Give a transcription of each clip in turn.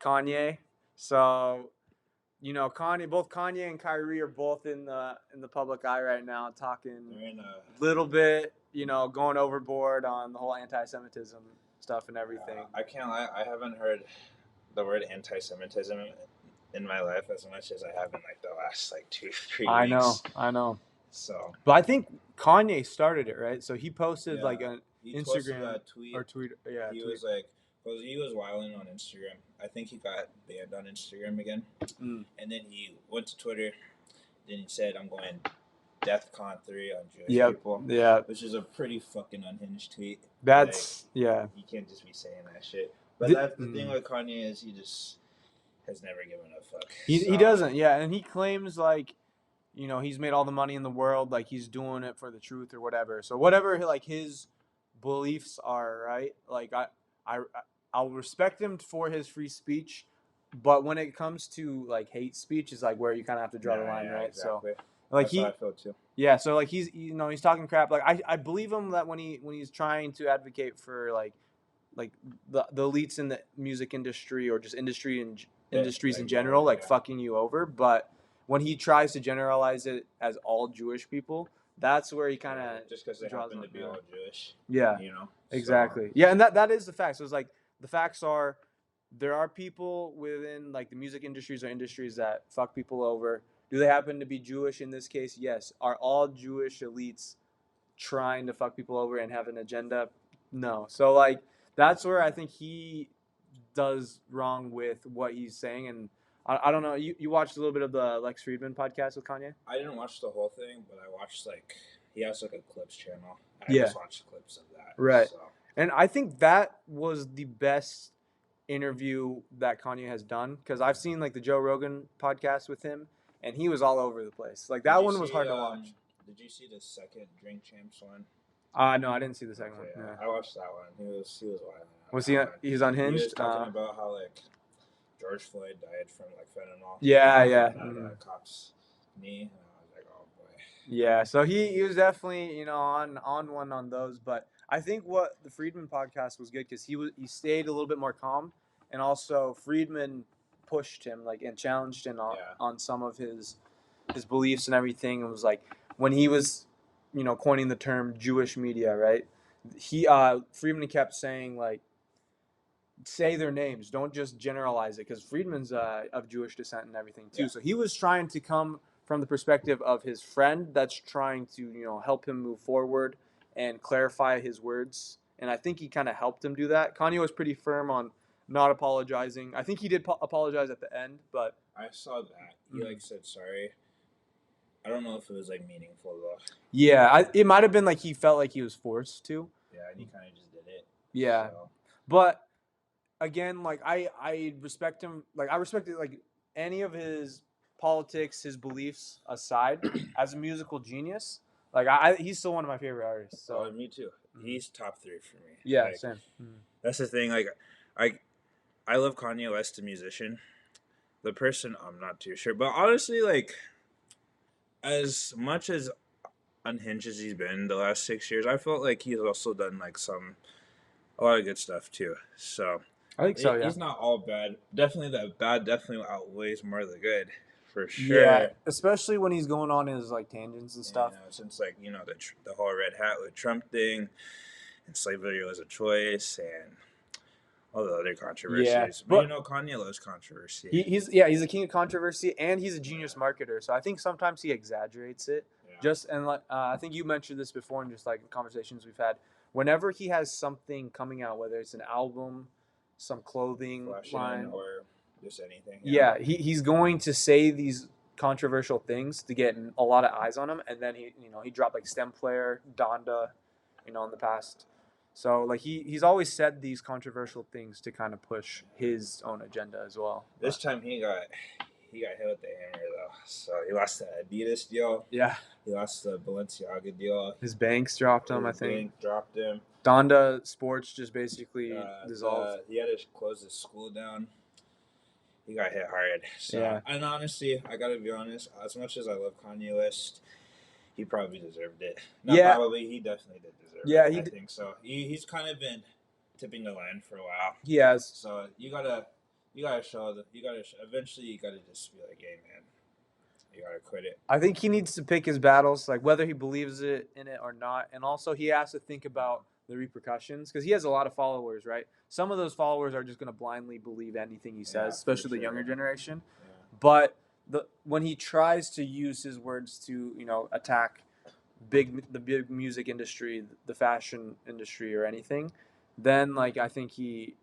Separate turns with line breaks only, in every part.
Kanye. So, both Kanye and Kyrie are both in the public eye right now, talking
They're in a
little bit, going overboard on the whole anti-Semitism stuff and everything.
I can't lie. I haven't heard the word anti-Semitism in my life as much as I have in like the last like 2-3 weeks.
I know.
So,
But I think Kanye started it, right? So he posted
yeah,
like an
he posted
Instagram
that tweet.
or tweet. Yeah,
He
tweet.
was like, because he was wilding on Instagram. I think he got banned on Instagram again.
Mm.
And then he went to Twitter. Then he said, "I'm going DEFCON 3 on Jewish people."
Yeah.
Which is a pretty fucking unhinged tweet.
That's
You can't just be saying that shit. But that's the thing with Kanye is he just has never given a fuck.
He doesn't, yeah, and he claims like, he's made all the money in the world, like he's doing it for the truth or whatever. So whatever like his beliefs are, right? Like I'll respect him for his free speech, but when it comes to like hate speech is like where you kind of have to draw the line, right?
Exactly.
So like
that's how I feel too.
Yeah, so like he's he's talking crap. Like I believe him that when he's trying to advocate for like the elites in the music industry or just industries in general, like fucking you over. But when he tries to generalize it as all Jewish people, that's where he kind of
just because they happen to be all Jewish.
Yeah, exactly. So. Yeah, and that is the fact. So it's like the facts are there are people within like the music industries or industries that fuck people over. Do they happen to be Jewish in this case? Yes. Are all Jewish elites trying to fuck people over and have an agenda? No. So like that's where I think he does wrong with what he's saying. And I don't know. You watched a little bit of the Lex Friedman podcast with Kanye?
I didn't watch the whole thing, but I watched he has like a clips channel.
I
just watched clips of that.
Right. So. And I think that was the best interview that Kanye has done because I've seen like the Joe Rogan podcast with him, and he was all over the place. Like that one was hard to watch.
Did you see the second Drink Champs one?
No, I didn't see the second one. Yeah.
I watched that one. He was wild.
Was he? He was unhinged.
He was talking about how like George Floyd died from like fentanyl.
Yeah.
Cop's knee. And I was like, oh boy.
Yeah. So he was definitely on one on those, but I think what the Friedman podcast was good because he stayed a little bit more calm, and also Friedman pushed him and challenged him on some of his beliefs and everything. It was like when he was coining the term Jewish media, right? Friedman kept saying say their names, don't just generalize it, because Friedman's of Jewish descent and everything too. Yeah. So he was trying to come from the perspective of his friend that's trying to help him move forward and clarify his words, and I think he kind of helped him do that. Kanye was pretty firm on not apologizing. I think he did apologize at the end, but
I saw that he said sorry. I don't know if it was meaningful though.
Yeah, it might have been he felt like he was forced to.
Yeah, and he kind of just did it.
Yeah, so. But again, I respect him. I respected any of his politics, his beliefs aside, as a musical genius. He's still one of my favorite artists. So
me too. He's top 3 for me.
Yeah, same.
That's the thing. I love Kanye West, the musician. The person, I'm not too sure. But honestly, as much as unhinged as he's been the last 6 years, I felt like he's also done a lot of good stuff too. So
I think so. Yeah,
he's not all bad. Definitely, that bad definitely outweighs more of the good. For sure.
Yeah, especially when he's going on his tangents and stuff.
Since the whole red hat with Trump thing, and slavery was a choice, and all the other controversies. Yeah, but Kanye loves controversy.
He's a king of controversy, and he's a genius marketer. So I think sometimes he exaggerates it. Yeah. I think you mentioned this before in just conversations we've had. Whenever he has something coming out, whether it's an album, some clothing line,
or just anything.
Yeah, he's going to say these controversial things to get a lot of eyes on him, and then he dropped STEM player, Donda, in the past. So he's always said these controversial things to kind of push his own agenda as well.
This time he got hit with the hammer though. So he lost the Adidas deal.
Yeah.
He lost the Balenciaga deal.
His banks dropped him, I think.
Bank dropped him.
Donda Sports just basically dissolved.
He had to close his school down. He got hit hard. So, yeah. And honestly, I gotta be honest, as much as I love Kanye West, he probably deserved it. Probably, he definitely did deserve it. Yeah, I think so. He's kind of been tipping the line for a while.
He has.
So you gotta You gotta show that. Eventually, you gotta just be like, hey, man, you gotta quit it.
I think he needs to pick his battles, like whether he believes in it or not, and also he has to think about the repercussions because he has a lot of followers, right? Some of those followers are just going to blindly believe anything he says, especially the younger generation.
Yeah.
But when he tries to use his words to attack the big music industry, the fashion industry, or anything, then like I think he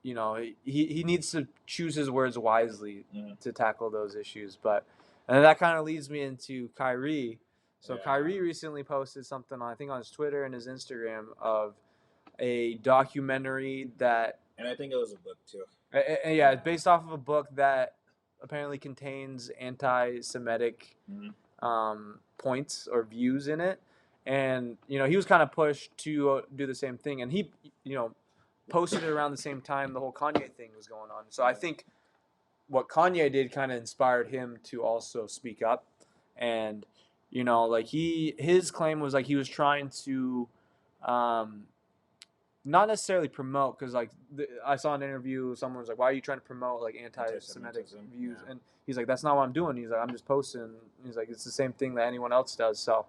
needs to choose his words wisely to tackle those issues. But and that kind of leads me into Kyrie. So Kyrie recently posted something I think on his Twitter and his Instagram of a documentary that,
and I think it was a book too.
Yeah, it's based off of a book that apparently contains anti-Semitic points or views in it, and he was kind of pushed to do the same thing, and he posted it around the same time the whole Kanye thing was going on. So I think what Kanye did kind of inspired him to also speak up, and like his claim was like he was trying to not necessarily promote, because like I saw an interview, someone was like, why are you trying to promote like anti-Semitic views? And he's like, that's not what I'm doing. He's like, I'm just posting. He's like, it's the same thing that anyone else does. So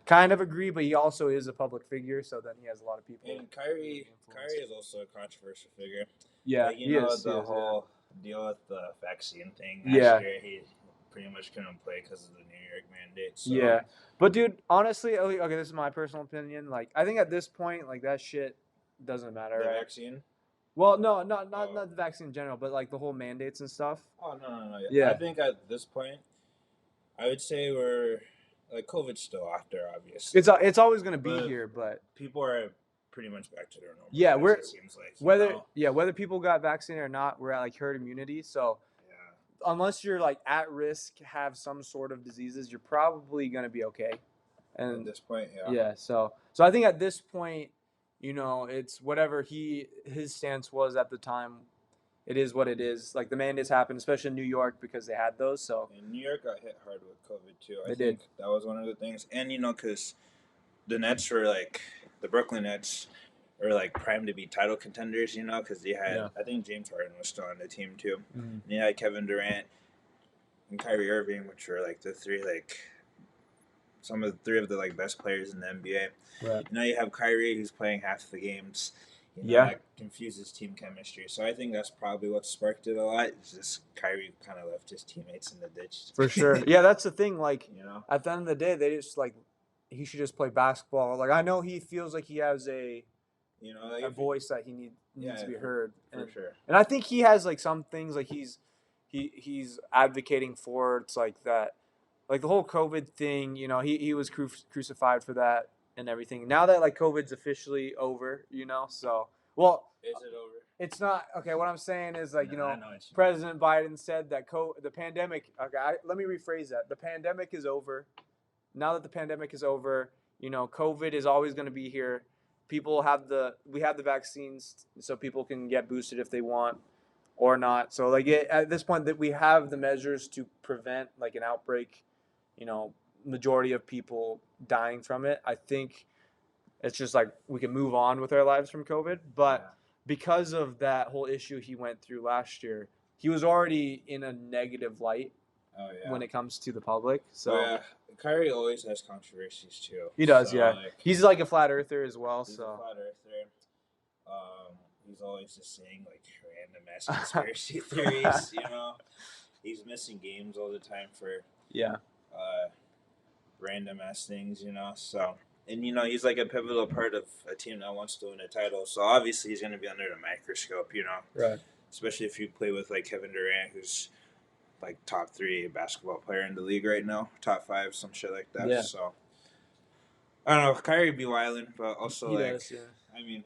kind of agree, but he also is a public figure, so then he has a lot of people.
And Kyrie is also a controversial figure.
Yeah,
like, the whole deal with the vaccine thing last year, he pretty much couldn't play because of the New York mandate. So.
Yeah, but dude, honestly, okay, this is my personal opinion. Like, I think at this point, like that shit doesn't matter.
The
right?
vaccine?
Well, no, not the vaccine in general, but like the whole mandates and stuff.
Oh no. Yeah. I think at this point, I would say we're like COVID's still out there, obviously.
It's always gonna be here, but
people are pretty much back to their normal.
Yeah,
lives, it seems like
whether people got vaccinated or not, we're at like herd immunity. So unless you're like at risk, have some sort of diseases, you're probably gonna be okay. And
at this point,
yeah. So I think at this point, it's whatever his stance was at the time. It is what it is. Like the mandates happened, especially in New York, because they had those. So
and New York got hit hard with COVID too.
They did.
That was one of the things, and because the Nets were like the Brooklyn Nets are like primed to be title contenders. Because they had I think James Harden was still on the team too. Mm-hmm. And you had Kevin Durant and Kyrie Irving, which were like the three some of the three of the like best players in the NBA. Right. Now you have Kyrie who's playing half the games. That confuses team chemistry. So I think that's probably what sparked it a lot. It's just Kyrie kind of left his teammates in the ditch.
For sure. Yeah, that's the thing. Like, at the end of the day, they just like he should just play basketball. Like I know he feels like he has a voice that he needs to be heard.
For sure.
And I think he has like some things like he's advocating for. It's like that. Like the whole COVID thing, he was crucified for that and everything. Now that like COVID's officially over, so
is it over?
It's not. Okay, what I'm saying is like President Biden said that the pandemic. Okay, let me rephrase that. The pandemic is over. Now that the pandemic is over, COVID is always going to be here. We have the vaccines, so people can get boosted if they want or not. So like at this point that we have the measures to prevent like an outbreak. Majority of people dying from it. I think it's just like we can move on with our lives from COVID. But because of that whole issue he went through last year, he was already in a negative light when it comes to the public. So
Kyrie always has controversies too.
He does, he's like a flat earther as well.
He's a flat earther. He's always just saying like random ass conspiracy theories. He's missing games all the time for random ass things, so and he's like a pivotal part of a team that wants to win a title, so obviously he's going to be under the microscope,
right,
especially if you play with like Kevin Durant, who's like top 3 basketball player in the league right now, top 5, some shit like that. So I don't know, Kyrie be wildin', but also he does, I mean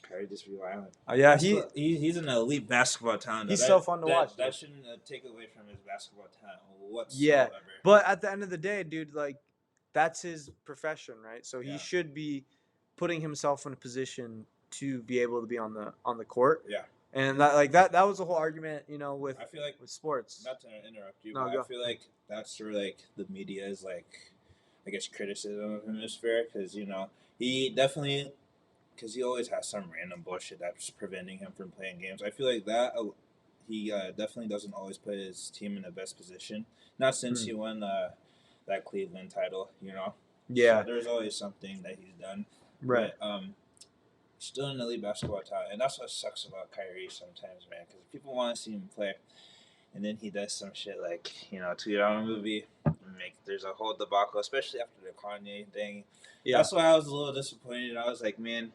Kyrie just be wildin'. He's an elite basketball talent.
He's so fun to watch.
That shouldn't take away from his basketball talent whatsoever.
Yeah, but at the end of the day, dude, like that's his profession, right? So he should be putting himself in a position to be able to be on the court.
Yeah.
And that was the whole argument, with
I feel like
with sports.
Not to interrupt you, but I feel like that's where like the media is like, I guess criticism of him is fair because he definitely. Because he always has some random bullshit that's preventing him from playing games. I feel like that he definitely doesn't always put his team in the best position. Not since he won that Cleveland title, you know.
Yeah.
So there's always something that he's done.
Right.
But still an elite basketball talent, and that's what sucks about Kyrie sometimes, man. Because people want to see him play, and then he does some shit like tweet out a movie. There's a whole debacle, especially after the Kanye thing. Yeah. That's why I was a little disappointed. I was like, man,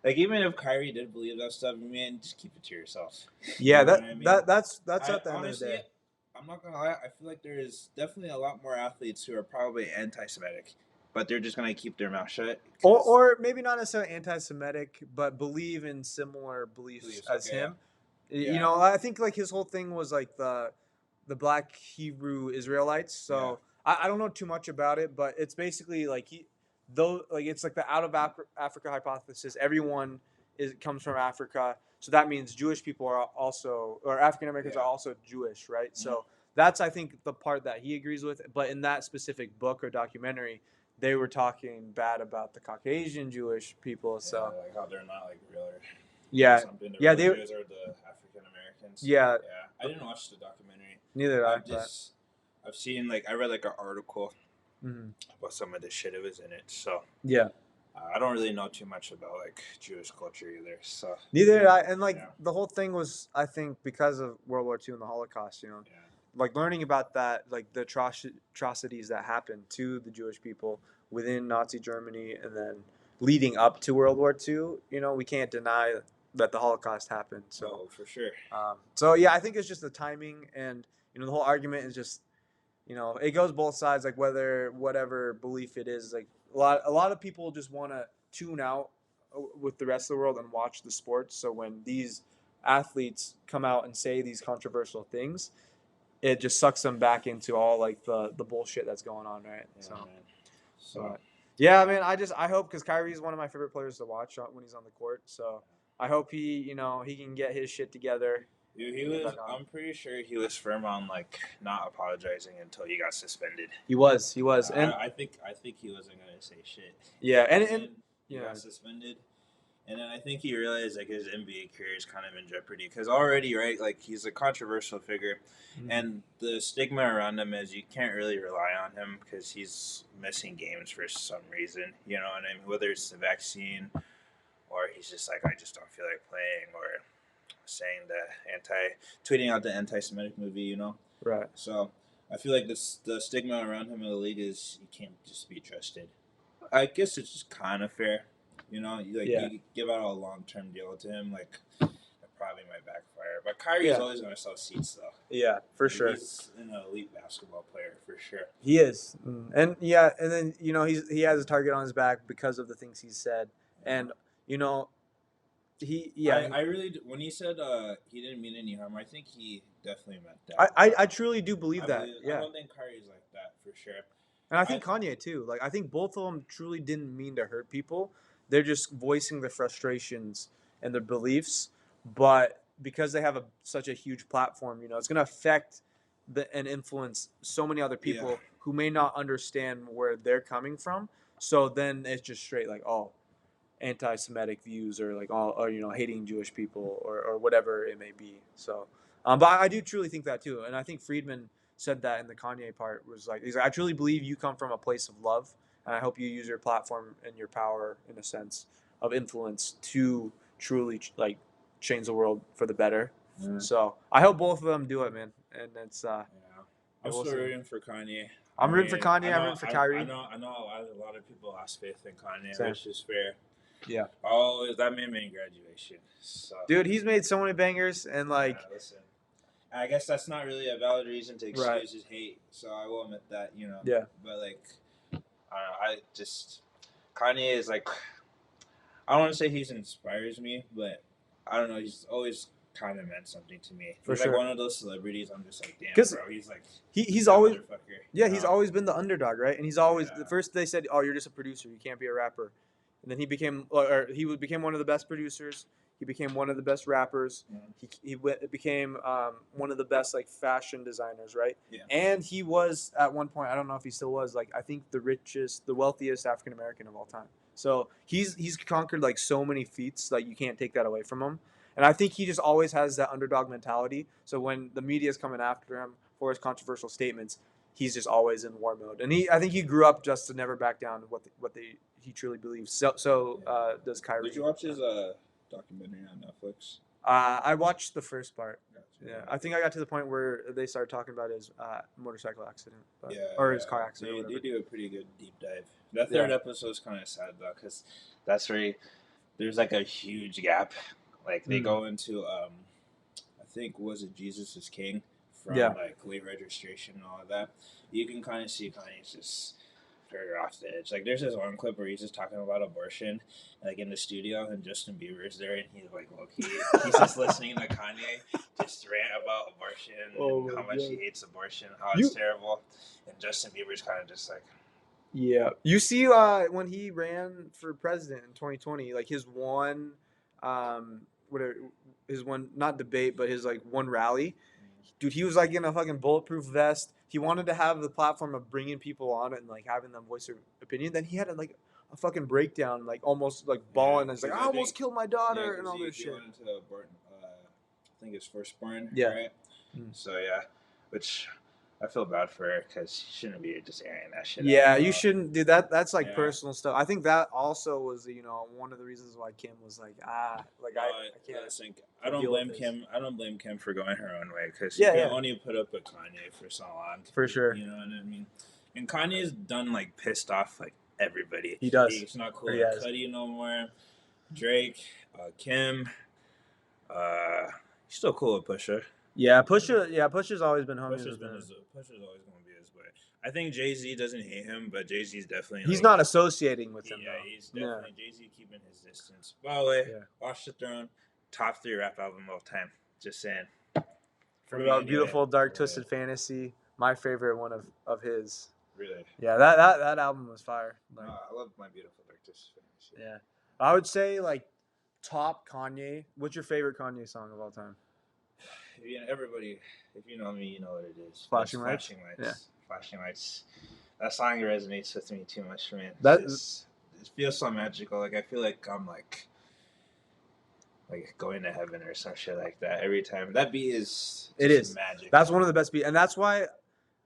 like even if Kyrie did believe that stuff, man, just keep it to yourself.
Yeah, that's at the end of the day.
I'm not gonna lie. I feel like there is definitely a lot more athletes who are probably anti-Semitic, but they're just gonna keep their mouth shut.
Or maybe not necessarily anti-Semitic, but believe in similar beliefs as him. Yeah. You know, I think like his whole thing was like the Black Hebrew Israelites. So I don't know too much about it, but it's basically like it's like the out of Africa hypothesis. Everyone comes from Africa, so that means Jewish people are also, or African Americans are also Jewish, right? Mm-hmm. So that's, I think, the part that he agrees with. But in that specific book or documentary, they were talking bad about the Caucasian Jewish people. So
like how they're not like real.
Yeah,
yeah, they Jews are the African Americans.
Yeah,
I didn't watch the documentary.
Neither did I.
I've seen I read like an article about some of the shit that was in it. So
yeah,
I don't really know too much about like Jewish culture either. So
neither did I. And the whole thing was, I think, because of World War II and the Holocaust. Like learning about that, like the atrocities that happened to the Jewish people within Nazi Germany, and then leading up to World War II. We can't deny that the Holocaust happened. So
for sure.
So yeah, I think it's just the timing, and the whole argument is just, it goes both sides. Like whatever belief it is, like a lot of people just want to tune out with the rest of the world and watch the sports. So when these athletes come out and say these controversial things, it just sucks them back into all like the bullshit that's going on, right? Yeah, man. I hope, because Kyrie is one of my favorite players to watch when he's on the court. So I hope he can get his shit together.
Dude, I'm pretty sure he was firm on not apologizing until he got suspended.
He was,
and I think he wasn't gonna say shit.
Yeah, and
he got suspended. And then I think he realized his NBA career is kind of in jeopardy because already, right, he's a controversial figure, and the stigma around him is you can't really rely on him because he's missing games for some reason. You know what I mean? Whether it's the vaccine, or he's just I just don't feel like playing, or saying tweeting out the anti-Semitic movie.
Right.
So I feel like the stigma around him in the league is you can't just be trusted. I guess it's just kind of fair. You give out a long-term deal to him, that probably might backfire. But Kyrie is always going to sell seats, though.
Yeah, for sure.
He's an elite basketball player, for sure.
He is. And then, he has a target on his back because of the things he's said. And,
I really, when he said he didn't mean any harm, I think he definitely meant that.
I truly do believe that.
I don't think Kyrie's like that, for sure.
And I think Kanye, too. I think both of them truly didn't mean to hurt people. They're just voicing their frustrations and their beliefs, but because they have such a huge platform, it's going to affect and influence so many other people who may not understand where they're coming from. So then it's just straight anti-Semitic views, or hating Jewish people, or whatever it may be. So, but I do truly think that too, and I think Friedman said that in the Kanye part, was he's I truly believe you come from a place of love. And I hope you use your platform and your power, in a sense of influence, to truly change the world for the better. So I hope both of them do it, man. And it's
I'm still rooting for Kanye.
I'm rooting for Kanye. I'm rooting for Kyrie.
I know a lot of people lost faith in Kanye, which is fair.
Yeah.
Oh, that man made graduation. So.
Dude, he's made so many bangers, and
listen, I guess that's not really a valid reason to excuse his hate. So I will admit that,
Yeah.
But Kanye is I don't want to say he inspires me, but I don't know. He's always kind of meant something to me. He's one of those celebrities. I'm just damn, bro. He's
always he's always been the underdog, right? And he's always the first they said, "Oh, you're just a producer. You can't be a rapper." And then he became one of the best producers. He became one of the best rappers. He became one of the best fashion designers, right?
Yeah.
And he was at one point, I don't know if he still was, I think the wealthiest African American of all time. So he's conquered so many feats, you can't take that away from him. And I think he just always has that underdog mentality. So when the media is coming after him for his controversial statements, he's just always in war mode. And I think he grew up just to never back down to what he truly believes. So does Kyrie.
Did you watch his documentary on Netflix?
I watched the first part.
Gotcha.
Yeah, I think I got to the point where they started talking about his motorcycle accident,
Yeah,
or his car accident.
They do a pretty good deep dive. That third episode is kind of sad though, because that's where there's like a huge gap. Like they go into I think was it Jesus is King from like late registration and all of that. You can kind of see Kanye's just further off the edge. Like there's this one clip where he's just talking about abortion, like in the studio, and Justin Bieber's there, and he's like, look, he's just listening to Kanye just rant about abortion and how much he hates abortion, how it's terrible, and Justin Bieber's kind of just like.
Yeah, you see, when he ran for president in 2020, like his one, his one not debate, but his like one rally, dude, he was like in a fucking bulletproof vest. He wanted to have the platform of bringing people on and like having them voice their opinion. Then he had like a fucking breakdown, like almost like bawling. And he's like, I almost killed my daughter and all this shit.
He wanted to abort, I think his firstborn.
Yeah.
Right. So yeah, which I feel bad for her because she shouldn't be just airing that shit.
Yeah, you shouldn't do that. That's like personal stuff. I think that also was, one of the reasons why Kim was like, I can't.
I don't blame Kim. I don't blame Kim for going her own way because she can only put up with Kanye for so long.
For sure.
You know what I mean? And Kanye's done like pissed off like everybody.
He does.
He's not cool with Cudi no more. Drake, Kim. He's still cool with Pusha.
Yeah, Pusha's always been homies.
Pusha's always going to be his way. I think Jay-Z doesn't hate him, but Jay-Z's definitely.
He's not associating with him.
Yeah, he's definitely Jay-Z keeping his distance. By the way, Watch the Throne, top 3 rap album of all time. Just saying.
What about Beautiful Dark Twisted Fantasy? My favorite one of his.
Really?
Yeah, that album was fire. Like,
I love My Beautiful Dark Twisted Fantasy.
Yeah, I would say like top Kanye. What's your favorite Kanye song of all time?
Everybody, if you know me, you know what it is.
Flashing Lights.
Yeah. Flashing Lights. That song resonates with me too much for me. It feels so magical. Like I feel like I'm like going to heaven or some shit like that every time. That beat is magic.
That's one of the best beats, and that's why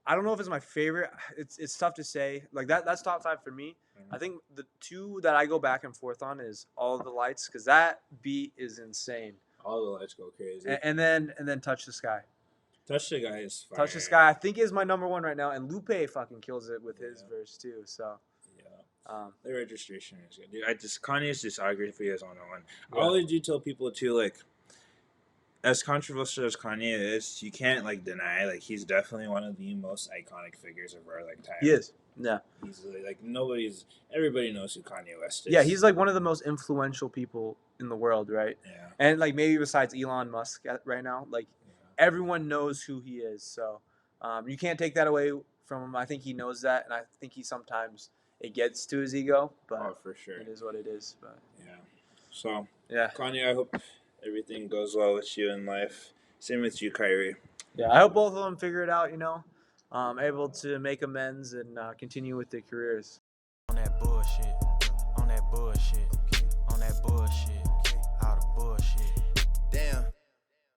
I don't know if it's my favorite. It's tough to say. Like that's top 5 for me. I think the 2 that I go back and forth on is All the Lights, because that beat is insane.
All the lights go crazy.
And then Touch the Sky.
Touch the Sky is fire.
Touch the Sky, I think, is my number 1 right now, and Lupe fucking kills it with his verse too. So
the registration is good. Dude, Kanye's discography is on one. I always do tell people too, like, as controversial as Kanye is, you can't like deny like he's definitely one of the most iconic figures of our like time.
He is. Yeah.
He's like everybody knows who Kanye West is.
Yeah, he's like one of the most influential people in the world, right?
Yeah.
And like maybe besides Elon Musk right now, like everyone knows who he is. So you can't take that away from him. I think he knows that, and I think he sometimes it gets to his ego, but
for sure,
it is what it is. But
so Kanye, I hope everything goes well with you in life. Same with you, Kyrie.
Yeah, I hope both of them figure it out. Able to make amends and continue with their careers.
On that bullshit.